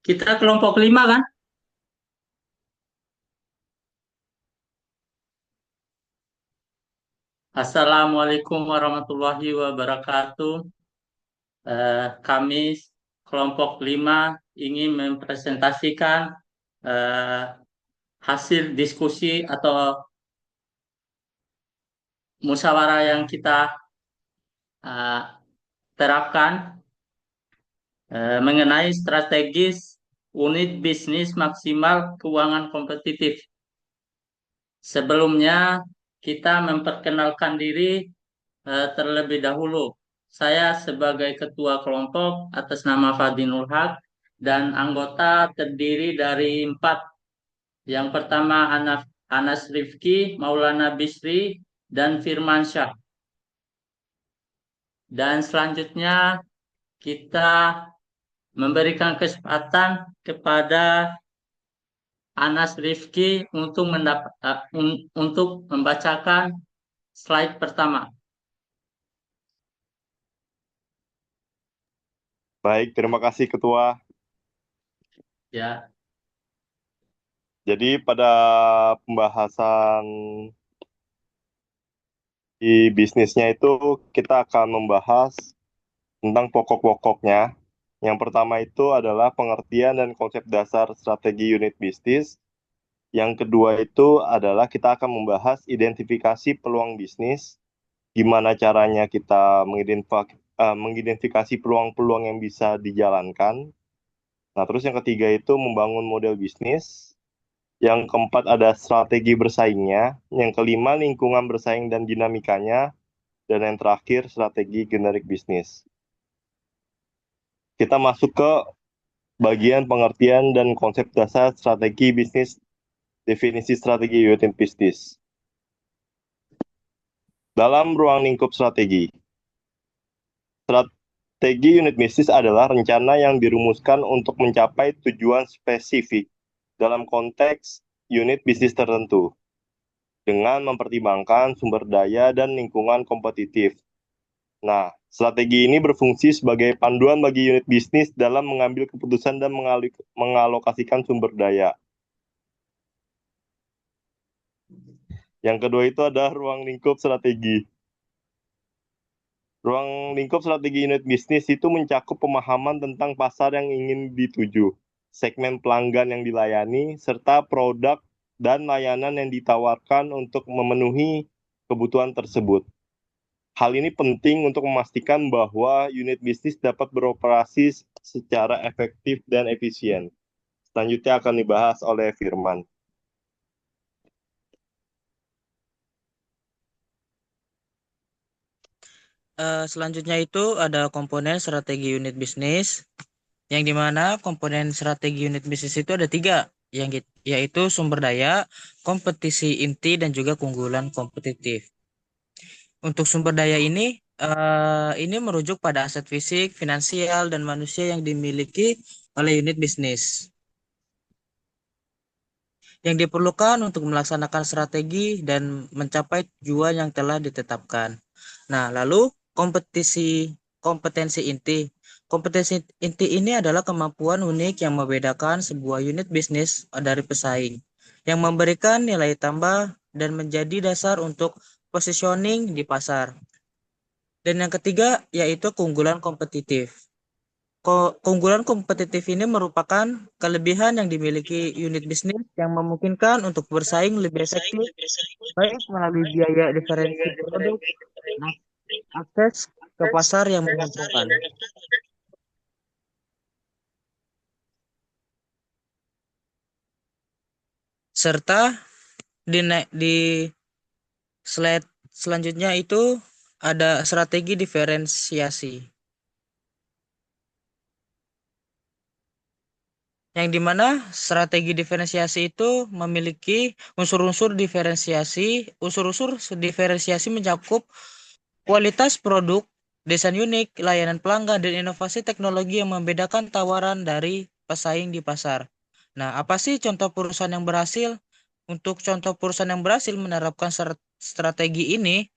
Kita kelompok 5 kan? Assalamualaikum warahmatullahi wabarakatuh. Kami kelompok 5 ingin mempresentasikan eh, hasil diskusi atau musyawarah yang kita eh, terapkan mengenai strategis unit bisnis maksimal keuangan kompetitif. Sebelumnya kita memperkenalkan diri terlebih dahulu. Saya sebagai ketua kelompok atas nama Fadinul Haq dan anggota terdiri dari 4. Yang pertama Anas Rifki, Maulana Bisri, dan Firmansyah. Dan selanjutnya kita memberikan kesempatan kepada Anas Rifki untuk membacakan slide pertama. Baik, terima kasih Ketua. Ya, Jadi pada pembahasan di bisnisnya itu kita akan membahas tentang pokok-pokoknya. Yang pertama itu adalah pengertian dan konsep dasar strategi unit bisnis. Yang kedua itu adalah kita akan membahas identifikasi peluang bisnis, gimana caranya kita mengidentifikasi peluang-peluang yang bisa dijalankan. Nah, terus yang ketiga itu membangun model bisnis. Yang keempat ada strategi bersaingnya. Yang kelima lingkungan bersaing dan dinamikanya. Dan yang terakhir strategi generik bisnis. Kita masuk ke bagian pengertian dan konsep dasar strategi bisnis, definisi strategi unit bisnis. Dalam ruang lingkup strategi, strategi unit bisnis adalah rencana yang dirumuskan untuk mencapai tujuan spesifik dalam konteks unit bisnis tertentu, dengan mempertimbangkan sumber daya dan lingkungan kompetitif. Nah, strategi ini berfungsi sebagai panduan bagi unit bisnis dalam mengambil keputusan dan mengalokasikan sumber daya. Yang kedua itu ada ruang lingkup strategi. Ruang lingkup strategi unit bisnis itu mencakup pemahaman tentang pasar yang ingin dituju, segmen pelanggan yang dilayani, serta produk dan layanan yang ditawarkan untuk memenuhi kebutuhan tersebut. Hal ini penting untuk memastikan bahwa unit bisnis dapat beroperasi secara efektif dan efisien. Selanjutnya akan dibahas oleh Firman. Selanjutnya itu ada komponen strategi unit bisnis, yang dimana komponen strategi unit bisnis itu ada 3, yaitu sumber daya, kompetisi inti, dan juga keunggulan kompetitif. Untuk sumber daya ini merujuk pada aset fisik, finansial, dan manusia yang dimiliki oleh unit bisnis, yang diperlukan untuk melaksanakan strategi dan mencapai tujuan yang telah ditetapkan. Nah, lalu kompetensi inti. Kompetensi inti ini adalah kemampuan unik yang membedakan sebuah unit bisnis dari pesaing, yang memberikan nilai tambah dan menjadi dasar untuk positioning di pasar. Dan yang ketiga yaitu keunggulan kompetitif. Keunggulan kompetitif ini merupakan kelebihan yang dimiliki unit bisnis yang memungkinkan untuk bersaing lebih efektif, baik melalui biaya diferensi produk, akses ke pasar yang menguntungkan. Serta di slide selanjutnya itu ada strategi diferensiasi, yang dimana strategi diferensiasi itu memiliki unsur-unsur diferensiasi. Unsur-unsur diferensiasi mencakup kualitas produk, desain unik, layanan pelanggan, dan inovasi teknologi yang membedakan tawaran dari pesaing di pasar. Nah, apa sih contoh perusahaan yang berhasil? Untuk contoh perusahaan yang berhasil menerapkan strategi ini,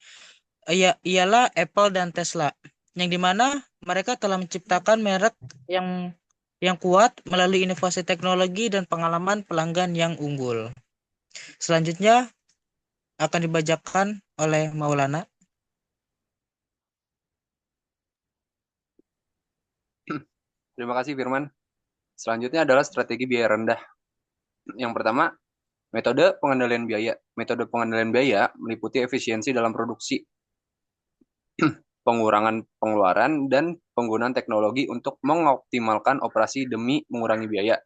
ialah Apple dan Tesla, yang dimana mereka telah menciptakan merek yang yang kuat melalui inovasi teknologi dan pengalaman pelanggan yang unggul. Selanjutnya akan dibacakan oleh Maulana. Terima kasih Firman. Selanjutnya adalah strategi biaya rendah. Yang pertama, metode pengendalian biaya. Metode pengendalian biaya meliputi efisiensi dalam produksi, pengurangan pengeluaran, dan penggunaan teknologi untuk mengoptimalkan operasi demi mengurangi biaya.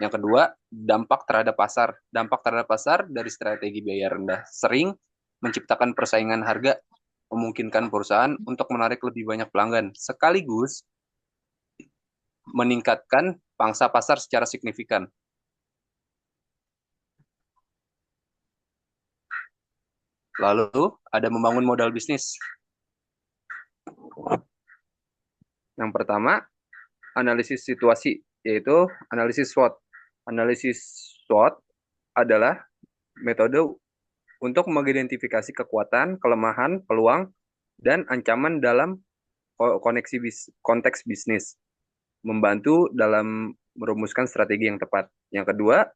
Yang kedua, dampak terhadap pasar. Dampak terhadap pasar dari strategi biaya rendah sering menciptakan persaingan harga, memungkinkan perusahaan untuk menarik lebih banyak pelanggan, sekaligus meningkatkan pangsa pasar secara signifikan. Lalu, ada membangun modal bisnis. Yang pertama, analisis situasi, yaitu analisis SWOT. Analisis SWOT adalah metode untuk mengidentifikasi kekuatan, kelemahan, peluang, dan ancaman dalam konteks bisnis, membantu dalam merumuskan strategi yang tepat. Yang kedua,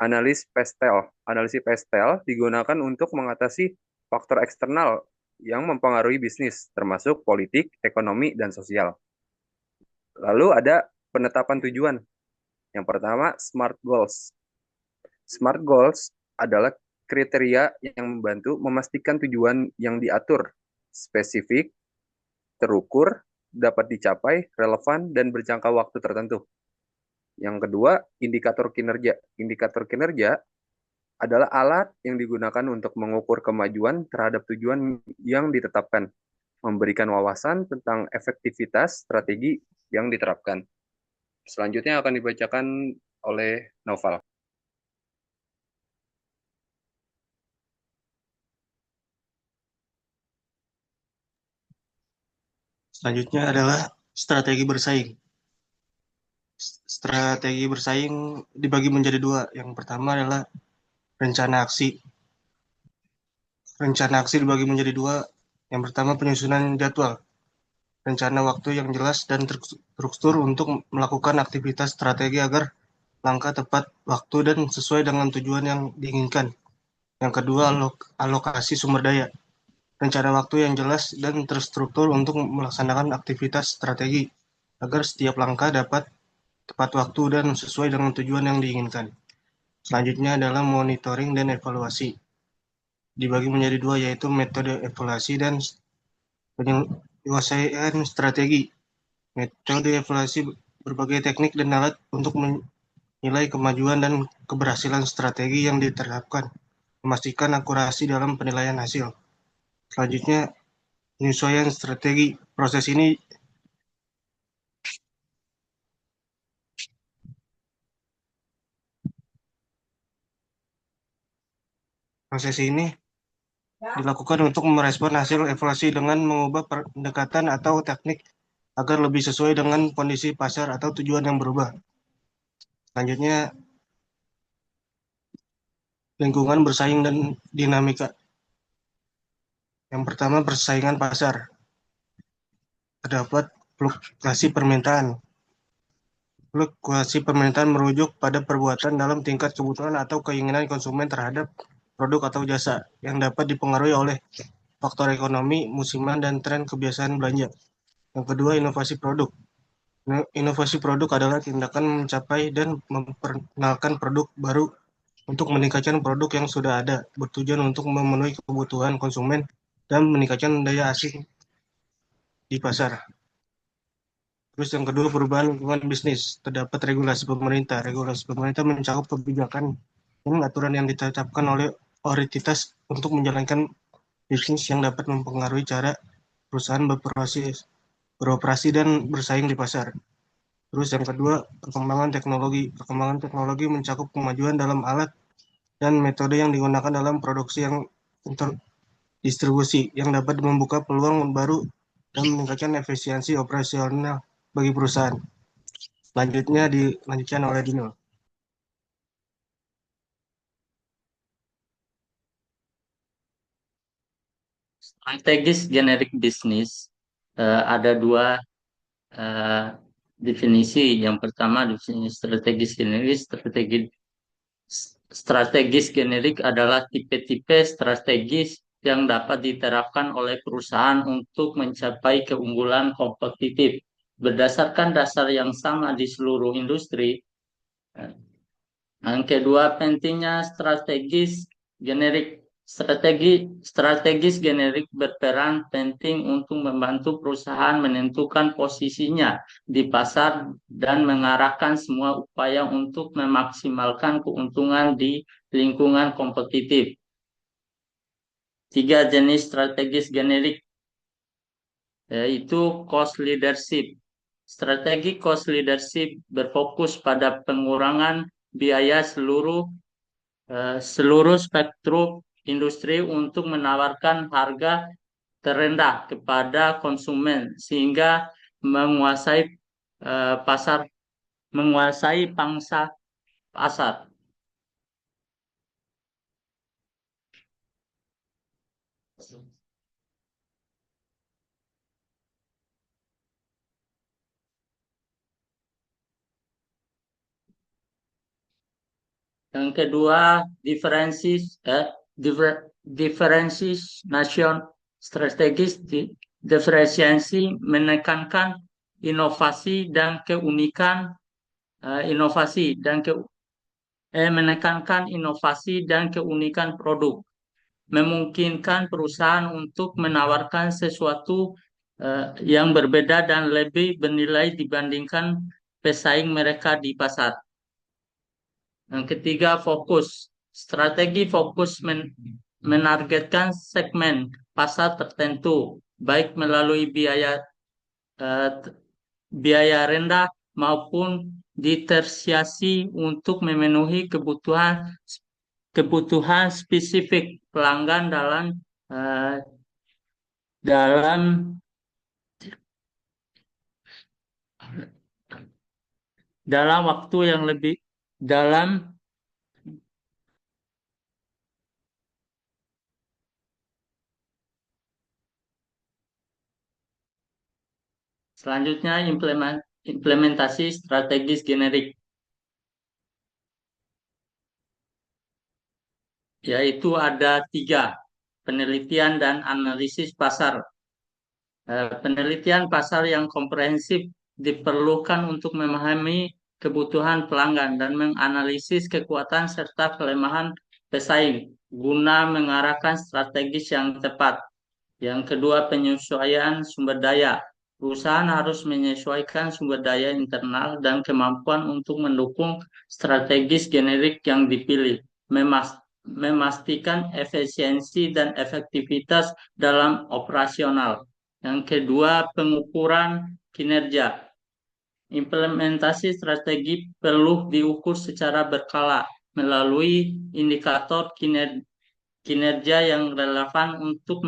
analisis PESTEL. Analisis PESTEL digunakan untuk mengatasi faktor eksternal yang mempengaruhi bisnis, termasuk politik, ekonomi, dan sosial. Lalu ada penetapan tujuan. Yang pertama, SMART Goals. SMART Goals adalah kriteria yang membantu memastikan tujuan yang diatur, spesifik, terukur, dapat dicapai, relevan, dan berjangka waktu tertentu. Yang kedua, indikator kinerja. Indikator kinerja adalah alat yang digunakan untuk mengukur kemajuan terhadap tujuan yang ditetapkan, memberikan wawasan tentang efektivitas strategi yang diterapkan. Selanjutnya akan dibacakan oleh Noval. Selanjutnya adalah strategi bersaing. Strategi bersaing dibagi menjadi dua. Yang pertama adalah rencana aksi. Rencana aksi dibagi menjadi dua. Yang pertama penyusunan jadwal. Rencana waktu yang jelas dan terstruktur untuk melakukan aktivitas strategi agar langkah tepat waktu dan sesuai dengan tujuan yang diinginkan. Yang kedua, alokasi sumber daya. Rencana waktu yang jelas dan terstruktur untuk melaksanakan aktivitas strategi agar setiap langkah dapat tepat waktu dan sesuai dengan tujuan yang diinginkan. Selanjutnya adalah monitoring dan evaluasi. Dibagi menjadi dua, yaitu metode evaluasi dan penyelesaian strategi. Metode evaluasi berbagai teknik dan alat untuk menilai kemajuan dan keberhasilan strategi yang diterapkan, memastikan akurasi dalam penilaian hasil. Selanjutnya, penyesuaian strategi. Proses ini dilakukan untuk merespon hasil evaluasi dengan mengubah pendekatan atau teknik agar lebih sesuai dengan kondisi pasar atau tujuan yang berubah. Selanjutnya, lingkungan bersaing dan dinamika. Yang pertama, persaingan pasar. Terdapat fluktuasi permintaan. Fluktuasi permintaan merujuk pada perbuatan dalam tingkat kebutuhan atau keinginan konsumen terhadap produk atau jasa yang dapat dipengaruhi oleh faktor ekonomi, musiman, dan tren kebiasaan belanja. Yang kedua, inovasi produk. Inovasi produk adalah tindakan mencapai dan memperkenalkan produk baru untuk meningkatkan produk yang sudah ada, bertujuan untuk memenuhi kebutuhan konsumen dan meningkatkan daya asing di pasar. Terus yang kedua, perubahan lingkungan bisnis. Terdapat regulasi pemerintah. Regulasi pemerintah mencakup kebijakan dan aturan yang ditetapkan oleh otoritas untuk menjalankan bisnis yang dapat mempengaruhi cara perusahaan beroperasi dan bersaing di pasar. Terus yang kedua, perkembangan teknologi. Perkembangan teknologi mencakup kemajuan dalam alat dan metode yang digunakan dalam produksi yang distribusi yang dapat membuka peluang baru dan meningkatkan efisiensi operasional bagi perusahaan. Selanjutnya dilanjutkan oleh Dino. Strategis generik bisnis ada dua, eh, definisi. Yang pertama, definisi strategis generik. Strategis generik adalah tipe-tipe strategis yang dapat diterapkan oleh perusahaan untuk mencapai keunggulan kompetitif berdasarkan dasar yang sama di seluruh industri. Yang kedua, pentingnya generik. Strategis generik berperan penting untuk membantu perusahaan menentukan posisinya di pasar dan mengarahkan semua upaya untuk memaksimalkan keuntungan di lingkungan kompetitif. 3 jenis strategis generik, yaitu cost leadership. Strategi cost leadership berfokus pada pengurangan biaya seluruh spektrum industri untuk menawarkan harga terendah kepada konsumen sehingga menguasai pangsa pasar. Yang kedua, differentiation strategis. Diferensiasi menekankan inovasi dan keunikan menekankan inovasi dan keunikan produk, memungkinkan perusahaan untuk menawarkan sesuatu yang berbeda dan lebih bernilai dibandingkan pesaing mereka di pasar. Yang ketiga, fokus. Strategi fokus menargetkan segmen pasar tertentu, baik melalui biaya rendah maupun ditersiasi untuk memenuhi kebutuhan spesifik pelanggan eh, dalam waktu yang lebih dalam. Selanjutnya, implementasi strategis generik, yaitu ada 3, penelitian dan analisis pasar. Penelitian pasar yang komprehensif diperlukan untuk memahami kebutuhan pelanggan dan menganalisis kekuatan serta kelemahan pesaing guna mengarahkan strategis yang tepat. Yang kedua, penyesuaian sumber daya. Perusahaan harus menyesuaikan sumber daya internal dan kemampuan untuk mendukung strategis generik yang dipilih, memastikan efisiensi dan efektivitas dalam operasional. Yang kedua, pengukuran kinerja. Implementasi strategi perlu diukur secara berkala melalui indikator kinerja yang relevan untuk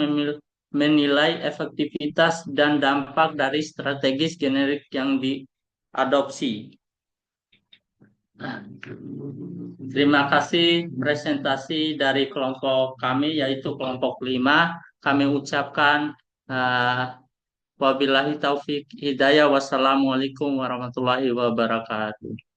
menilai efektivitas dan dampak dari strategis generik yang diadopsi. Terima kasih presentasi dari kelompok kami, yaitu kelompok 5. Kami ucapkan wabillahi taufik hidayah. Wassalamualaikum warahmatullahi wabarakatuh.